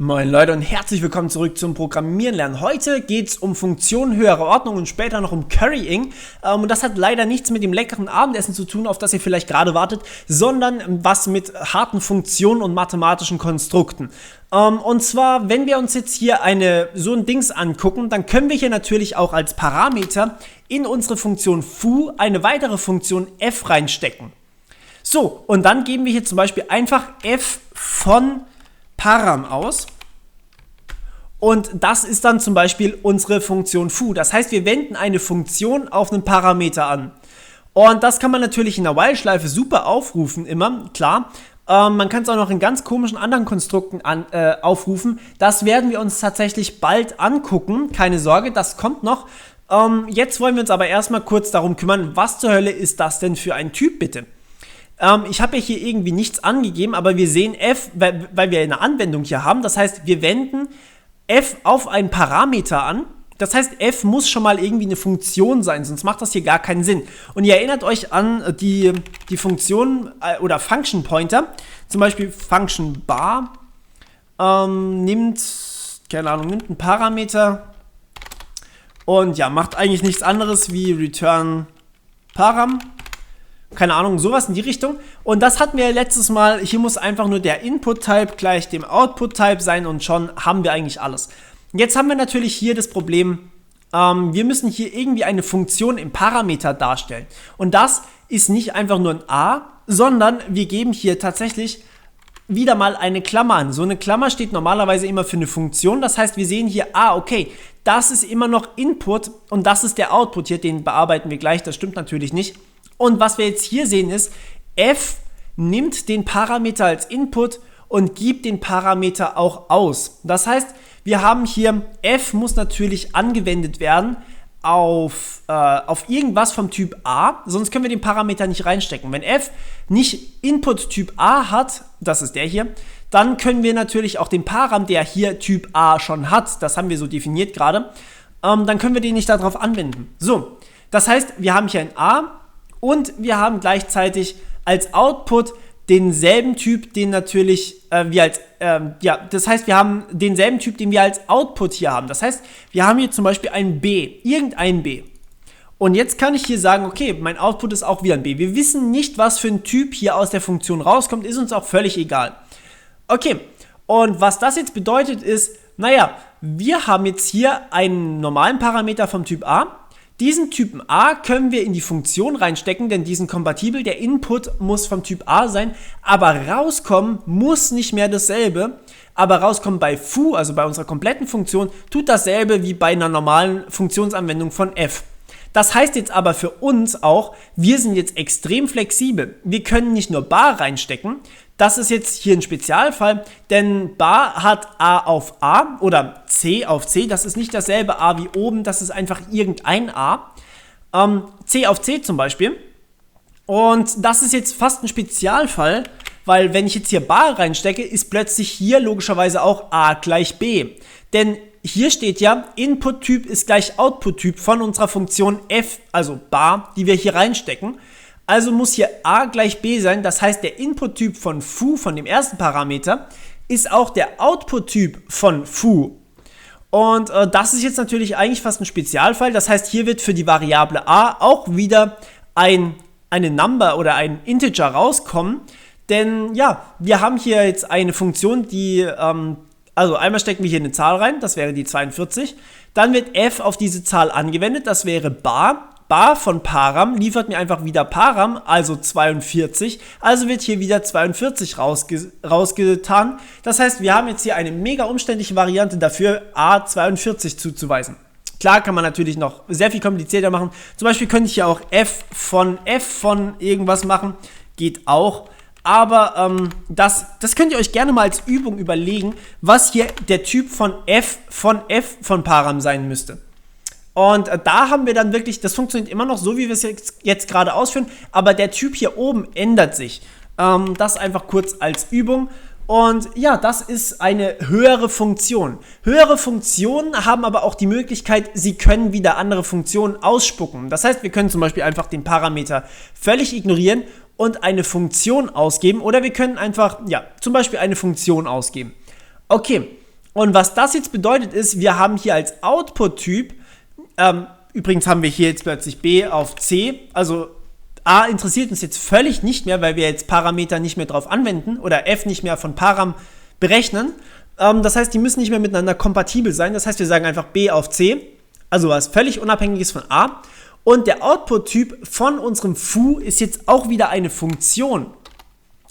Moin Leute und herzlich willkommen zurück zum Programmieren lernen. Heute geht es um Funktionen höherer Ordnung und später noch um Currying. Und das hat leider nichts mit dem leckeren Abendessen zu tun, auf das ihr vielleicht gerade wartet, sondern was mit harten Funktionen und mathematischen Konstrukten. Und zwar, wenn wir uns jetzt hier so ein Dings angucken, dann können wir hier natürlich auch als Parameter in unsere Funktion foo eine weitere Funktion f reinstecken. So, und dann geben wir hier zum Beispiel einfach f von Param aus und das ist dann zum Beispiel unsere Funktion foo. Das heißt, wir wenden eine Funktion auf einen Parameter an. Und das kann man natürlich in der While-Schleife super aufrufen, immer, klar. Man kann es auch noch in ganz komischen anderen Konstrukten aufrufen. Das werden wir uns tatsächlich bald angucken, keine Sorge, das kommt noch. Jetzt wollen wir uns aber erstmal kurz darum kümmern, was zur Hölle ist das denn für ein Typ, bitte? Ich habe ja hier irgendwie nichts angegeben, aber wir sehen f, weil wir eine Anwendung hier haben. Das heißt, wir wenden f auf einen Parameter an. Das heißt, f muss schon mal irgendwie eine Funktion sein, sonst macht das hier gar keinen Sinn. Und ihr erinnert euch an die Funktion oder Function Pointer, zum Beispiel Function bar, nimmt einen Parameter und ja, macht eigentlich nichts anderes wie return param. Keine Ahnung, sowas in die Richtung. Und das hatten wir letztes Mal. Hier muss einfach nur der Input-Type gleich dem Output-Type sein und schon haben wir eigentlich alles. Jetzt haben wir natürlich hier das Problem, wir müssen hier irgendwie eine Funktion im Parameter darstellen. Und das ist nicht einfach nur ein a, sondern wir geben hier tatsächlich wieder mal eine Klammer an. So eine Klammer steht normalerweise immer für eine Funktion. Das heißt, wir sehen hier, okay, das ist immer noch Input und das ist der Output hier. Den bearbeiten wir gleich, das stimmt natürlich nicht. Und was wir jetzt hier sehen ist, f nimmt den Parameter als Input und gibt den Parameter auch aus. Das heißt, wir haben hier, f muss natürlich angewendet werden auf irgendwas vom Typ a, sonst können wir den Parameter nicht reinstecken. Wenn f nicht Input Typ a hat, das ist der hier, dann können wir natürlich auch den Param, der hier Typ a schon hat, das haben wir so definiert gerade, dann können wir den nicht darauf anwenden. So, das heißt, wir haben hier ein a, und wir haben gleichzeitig als Output denselben Typ, den natürlich das heißt, wir haben denselben Typ, den wir als Output hier haben. Das heißt, wir haben hier zum Beispiel ein B, irgendein B. Und jetzt kann ich hier sagen, okay, mein Output ist auch wieder ein B. Wir wissen nicht, was für ein Typ hier aus der Funktion rauskommt, ist uns auch völlig egal. Okay, und was das jetzt bedeutet ist, naja, wir haben jetzt hier einen normalen Parameter vom Typ A. Diesen Typen a können wir in die Funktion reinstecken, denn die sind kompatibel. Der Input muss vom Typ a sein, aber rauskommen muss nicht mehr dasselbe. Aber rauskommen bei foo, also bei unserer kompletten Funktion, tut dasselbe wie bei einer normalen Funktionsanwendung von f. Das heißt jetzt aber für uns auch, wir sind jetzt extrem flexibel. Wir können nicht nur bar reinstecken. Das ist jetzt hier ein Spezialfall, denn bar hat a auf a oder c auf c. Das ist nicht dasselbe a wie oben, das ist einfach irgendein a. C auf c zum Beispiel. Und das ist jetzt fast ein Spezialfall, weil wenn ich jetzt hier bar reinstecke, ist plötzlich hier logischerweise auch a gleich b. Denn hier steht ja, Input-Typ ist gleich Output-Typ von unserer Funktion f, also bar, die wir hier reinstecken. Also muss hier a gleich b sein, das heißt, der Input-Typ von foo, von dem ersten Parameter, ist auch der Output-Typ von foo. Und das ist jetzt natürlich eigentlich fast ein Spezialfall, das heißt, hier wird für die Variable a auch wieder eine Number oder ein Integer rauskommen, denn ja, wir haben hier jetzt eine Funktion, die, also einmal stecken wir hier eine Zahl rein, das wäre die 42, dann wird f auf diese Zahl angewendet, das wäre bar. Bar von Param liefert mir einfach wieder Param, also 42, also wird hier wieder 42 rausgetan. Das heißt, wir haben jetzt hier eine mega umständliche Variante dafür, a42 zuzuweisen. Klar kann man natürlich noch sehr viel komplizierter machen. Zum Beispiel könnte ich hier auch f von irgendwas machen, geht auch. Aber das könnt ihr euch gerne mal als Übung überlegen, was hier der Typ von f von Param sein müsste. Und da haben wir dann wirklich, das funktioniert immer noch so, wie wir es jetzt gerade ausführen, aber der Typ hier oben ändert sich. Das einfach kurz als Übung. Und ja, das ist eine höhere Funktion. Höhere Funktionen haben aber auch die Möglichkeit, sie können wieder andere Funktionen ausspucken. Das heißt, wir können zum Beispiel einfach den Parameter völlig ignorieren und eine Funktion ausgeben. Oder wir können einfach, ja, zum Beispiel eine Funktion ausgeben. Okay, Und was das jetzt bedeutet ist, wir haben hier als Output-Typ, übrigens haben wir hier jetzt plötzlich b auf c, also a interessiert uns jetzt völlig nicht mehr, weil wir jetzt Parameter nicht mehr drauf anwenden oder f nicht mehr von Param berechnen. Das heißt, die müssen nicht mehr miteinander kompatibel sein. Das heißt, wir sagen einfach b auf c, also was völlig unabhängiges von a. Und der Output-Typ von unserem foo ist jetzt auch wieder eine Funktion.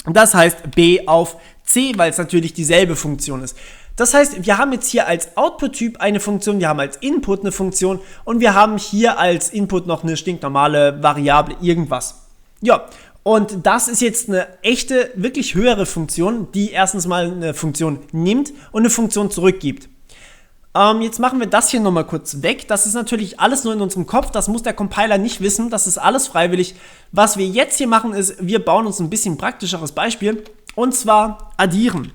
Das heißt b auf c, weil es natürlich dieselbe Funktion ist. Das heißt, wir haben jetzt hier als Output-Typ eine Funktion, wir haben als Input eine Funktion und wir haben hier als Input noch eine stinknormale Variable irgendwas. Ja, und das ist jetzt eine echte, wirklich höhere Funktion, die erstens mal eine Funktion nimmt und eine Funktion zurückgibt. Jetzt machen wir das hier nochmal kurz weg. Das ist natürlich alles nur in unserem Kopf, das muss der Compiler nicht wissen, das ist alles freiwillig. Was wir jetzt hier machen ist, wir bauen uns ein bisschen praktischeres Beispiel und zwar addieren.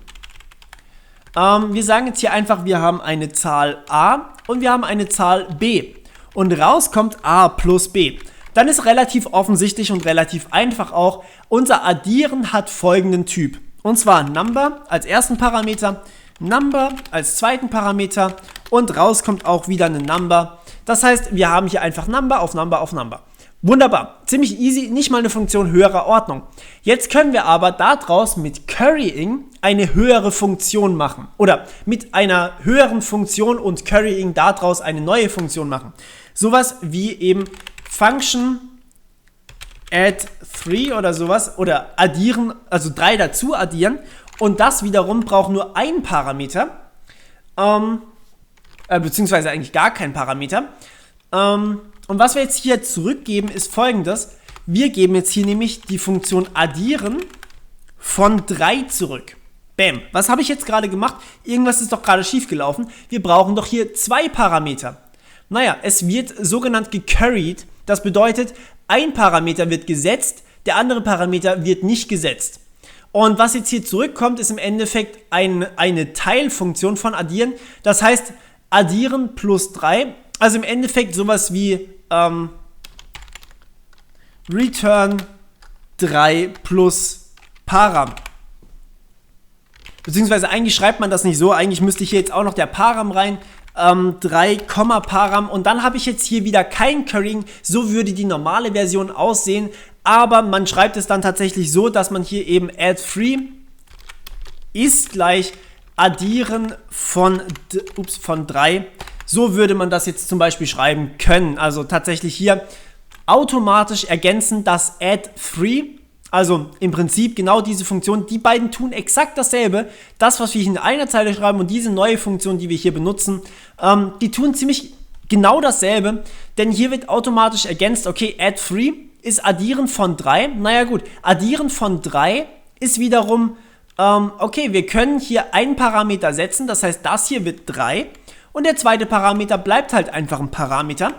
Wir sagen jetzt hier einfach, wir haben eine Zahl a und wir haben eine Zahl b und rauskommt a plus b. Dann ist relativ offensichtlich und relativ einfach auch, unser Addieren hat folgenden Typ. Und zwar Number als ersten Parameter, Number als zweiten Parameter und rauskommt auch wieder eine Number. Das heißt, wir haben hier einfach Number auf Number auf Number. Wunderbar, ziemlich easy, nicht mal eine Funktion höherer Ordnung. Jetzt können wir aber daraus mit Currying eine höhere Funktion machen. Oder mit einer höheren Funktion und Currying daraus eine neue Funktion machen. Sowas wie eben Function add 3 oder sowas. Oder addieren, also 3 dazu addieren. Und das wiederum braucht nur ein Parameter. Beziehungsweise eigentlich gar kein Parameter. Und was wir jetzt hier zurückgeben, ist folgendes. Wir geben jetzt hier nämlich die Funktion addieren von 3 zurück. Bam. Was habe ich jetzt gerade gemacht? Irgendwas ist doch gerade schief gelaufen. Wir brauchen doch hier 2 Parameter. Naja, es wird sogenannt gecurried. Das bedeutet, ein Parameter wird gesetzt, der andere Parameter wird nicht gesetzt. Und was jetzt hier zurückkommt, ist im Endeffekt eine Teilfunktion von addieren. Das heißt, addieren plus 3. Also im Endeffekt sowas wie return 3 plus Param. Beziehungsweise eigentlich schreibt man das nicht so, eigentlich müsste hier jetzt auch noch der Param rein, 3, Param und dann habe ich jetzt hier wieder kein Currying, so würde die normale Version aussehen, aber man schreibt es dann tatsächlich so, dass man hier eben add 3 ist gleich addieren von 3. So würde man das jetzt zum Beispiel schreiben können. Also tatsächlich hier automatisch ergänzen das add 3. Also im Prinzip genau diese Funktion. Die beiden tun exakt dasselbe. Das, was wir hier in einer Zeile schreiben und diese neue Funktion, die wir hier benutzen, die tun ziemlich genau dasselbe. Denn hier wird automatisch ergänzt, okay, add 3 ist addieren von 3. Naja gut, addieren von 3 ist wiederum, okay, wir können hier einen Parameter setzen. Das heißt, das hier wird 3. Und der zweite Parameter bleibt halt einfach ein Parameter.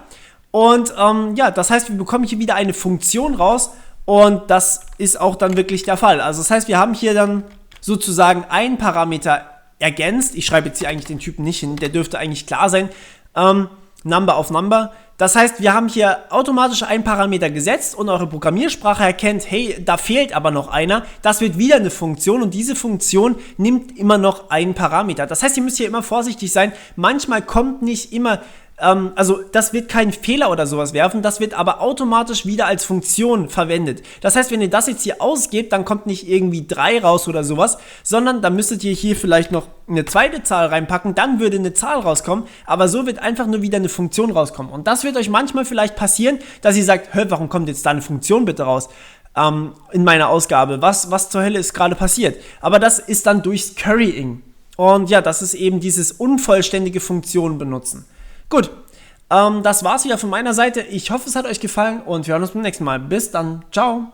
Und ja, das heißt, wir bekommen hier wieder eine Funktion raus und das ist auch dann wirklich der Fall. Also das heißt, wir haben hier dann sozusagen einen Parameter ergänzt. Ich schreibe jetzt hier eigentlich den Typen nicht hin, der dürfte eigentlich klar sein. Number auf Number. Das heißt, wir haben hier automatisch einen Parameter gesetzt und eure Programmiersprache erkennt, hey, da fehlt aber noch einer. Das wird wieder eine Funktion und diese Funktion nimmt immer noch einen Parameter. Das heißt, ihr müsst hier immer vorsichtig sein. Manchmal kommt nicht immer, also das wird keinen Fehler oder sowas werfen, das wird aber automatisch wieder als Funktion verwendet. Das heißt, wenn ihr das jetzt hier ausgebt, dann kommt nicht irgendwie 3 raus oder sowas, sondern dann müsstet ihr hier vielleicht noch eine zweite Zahl reinpacken, dann würde eine Zahl rauskommen, aber so wird einfach nur wieder eine Funktion rauskommen. Und das wird euch manchmal vielleicht passieren, dass ihr sagt, hä, warum kommt jetzt da eine Funktion bitte raus in meiner Ausgabe? Was zur Hölle ist gerade passiert? Aber das ist dann durchs Currying. Und ja, das ist eben dieses unvollständige Funktionen benutzen. Gut, das war's wieder von meiner Seite. Ich hoffe, es hat euch gefallen und wir hören uns beim nächsten Mal. Bis dann. Ciao.